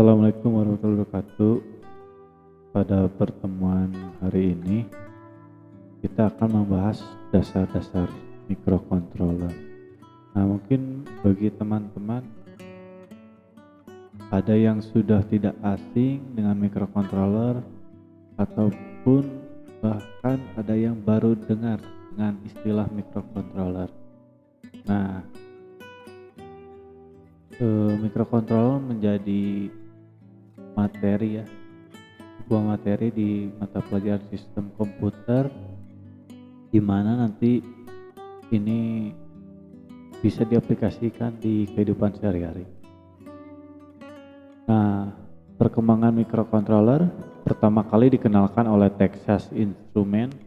Assalamualaikum warahmatullahi wabarakatuh. Pada pertemuan hari ini kita akan membahas dasar-dasar microcontroller. Nah, mungkin bagi teman-teman ada yang sudah tidak asing dengan microcontroller ataupun bahkan ada yang baru dengar dengan istilah microcontroller. Nah, microcontroller menjadi materi ya, sebuah materi di mata pelajaran sistem komputer di mana nanti ini bisa diaplikasikan di kehidupan sehari-hari. Nah, perkembangan microcontroller pertama kali dikenalkan oleh Texas Instruments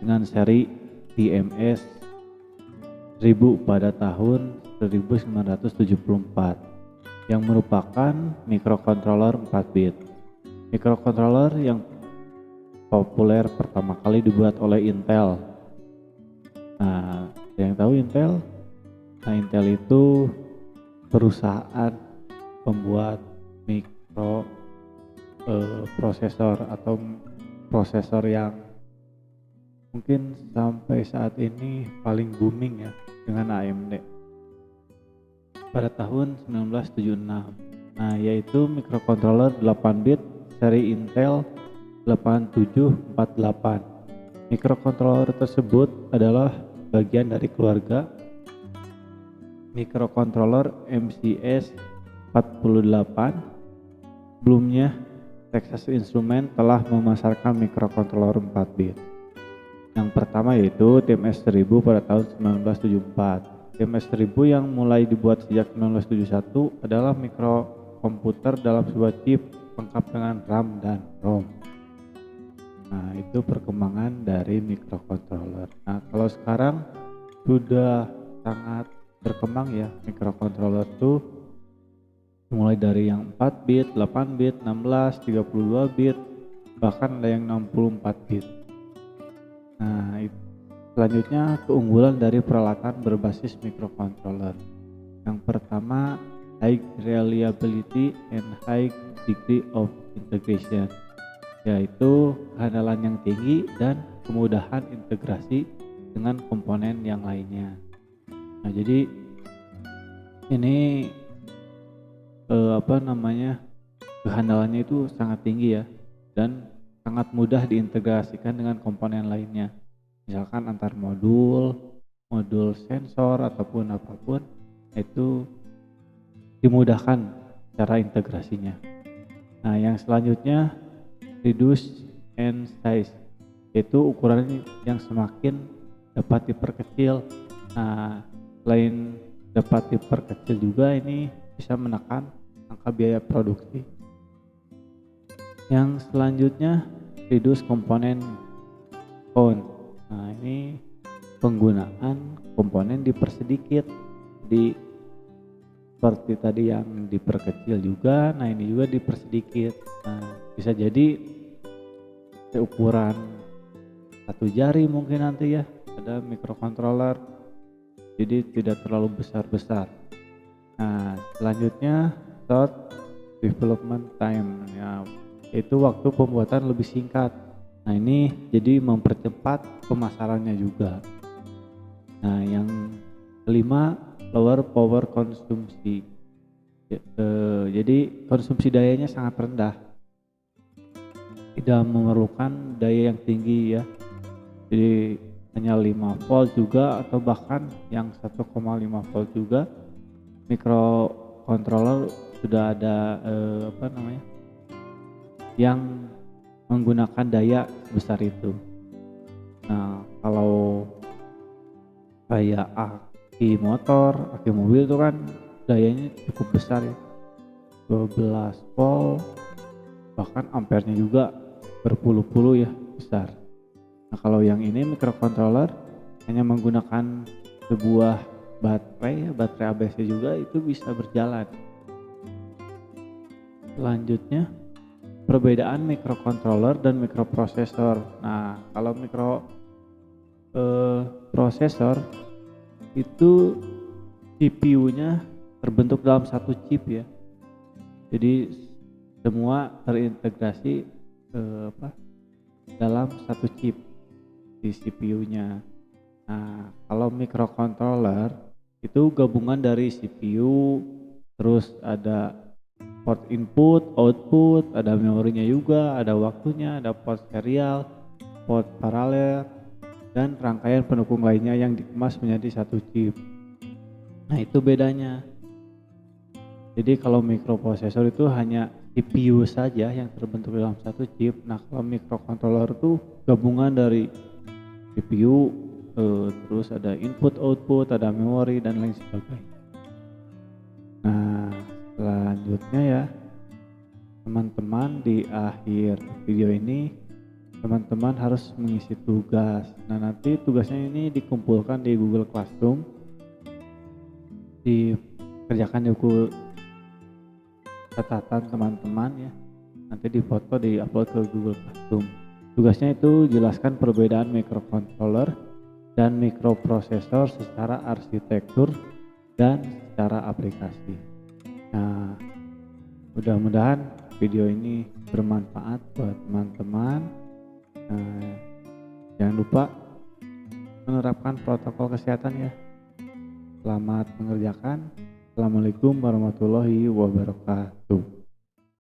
dengan seri TMS 1000 pada tahun 1974 yang merupakan microcontroller 4 bit. Microcontroller yang populer pertama kali dibuat oleh Intel. Nah, yang tahu Intel? Nah, Intel itu perusahaan pembuat prosesor atau prosesor yang mungkin sampai saat ini paling booming ya, dengan AMD pada tahun 1976. Nah, yaitu microcontroller 8 bit seri Intel 8748. Microcontroller tersebut adalah bagian dari keluarga microcontroller MCS 48. Sebelumnya Texas Instruments telah memasarkan microcontroller 4 bit. Yang pertama yaitu TMS 1000 pada tahun 1974. TMS 1000 yang mulai dibuat sejak 1971 adalah mikrokomputer dalam sebuah chip lengkap dengan RAM dan ROM. Nah, itu perkembangan dari microcontroller. Nah, kalau sekarang sudah sangat berkembang ya microcontroller tuh, mulai dari yang 4 bit, 8 bit, 16, 32 bit, bahkan ada yang 64 bit. Nah, selanjutnya keunggulan dari peralatan berbasis microcontroller. Yang pertama, high reliability and high degree of integration, yaitu kehandalan yang tinggi dan kemudahan integrasi dengan komponen yang lainnya. Nah, jadi ini kehandalannya itu sangat tinggi ya, dan sangat mudah diintegrasikan dengan komponen lainnya, misalkan antar modul sensor ataupun apapun, itu dimudahkan cara integrasinya. Nah, yang selanjutnya reduce in size, yaitu ukurannya yang semakin dapat diperkecil. Nah, selain dapat diperkecil juga ini bisa menekan angka biaya produksi. Yang selanjutnya reduce komponen count. Nah, ini penggunaan komponen dipersedikit, seperti tadi yang diperkecil juga. Nah, ini juga dipersedikit. Nah, bisa jadi ukuran satu jari mungkin nanti ya ada microcontroller, jadi tidak terlalu besar-besar. Nah, selanjutnya short development time ya, itu waktu pembuatan lebih singkat. Nah, ini jadi mempercepat pemasarannya juga. Nah, yang kelima lower power konsumsi, jadi konsumsi dayanya sangat rendah, tidak memerlukan daya yang tinggi ya, jadi hanya 5 volt juga atau bahkan yang 1,5 volt juga. Microcontroller sudah ada yang menggunakan daya besar itu. Nah, kalau kayak aki motor, aki mobil itu kan dayanya cukup besar ya, 12 volt, bahkan ampernya juga berpuluh-puluh ya, besar. Nah, kalau yang ini microcontroller hanya menggunakan sebuah baterai ABC juga, itu bisa berjalan. Selanjutnya perbedaan microcontroller dan microprosesor. Nah, kalau prosesor itu CPU-nya terbentuk dalam satu chip ya. Jadi semua terintegrasi dalam satu chip di CPU-nya. Nah, kalau microcontroller itu gabungan dari CPU, terus ada port input, output, ada memorinya juga, ada waktunya, ada port serial, port paralel, dan rangkaian pendukung lainnya yang dikemas menjadi satu chip. Nah, itu bedanya. Jadi kalau mikroprosesor itu hanya CPU saja yang terbentuk dalam satu chip. Nah, kalau microcontroller itu gabungan dari CPU, terus ada input output, ada memori dan lain sebagainya. Nah, selanjutnya ya teman-teman, di akhir video ini teman-teman harus mengisi tugas. Nah, nanti tugasnya ini dikumpulkan di Google Classroom, dikerjakan di buku catatan teman-teman ya, nanti difoto, diupload ke Google Classroom. Tugasnya itu jelaskan perbedaan microcontroller dan mikroprosesor secara arsitektur dan secara aplikasi. Nah, mudah-mudahan video ini bermanfaat buat teman-teman. Jangan lupa menerapkan protokol kesehatan ya. Selamat mengerjakan. Assalamualaikum warahmatullahi wabarakatuh.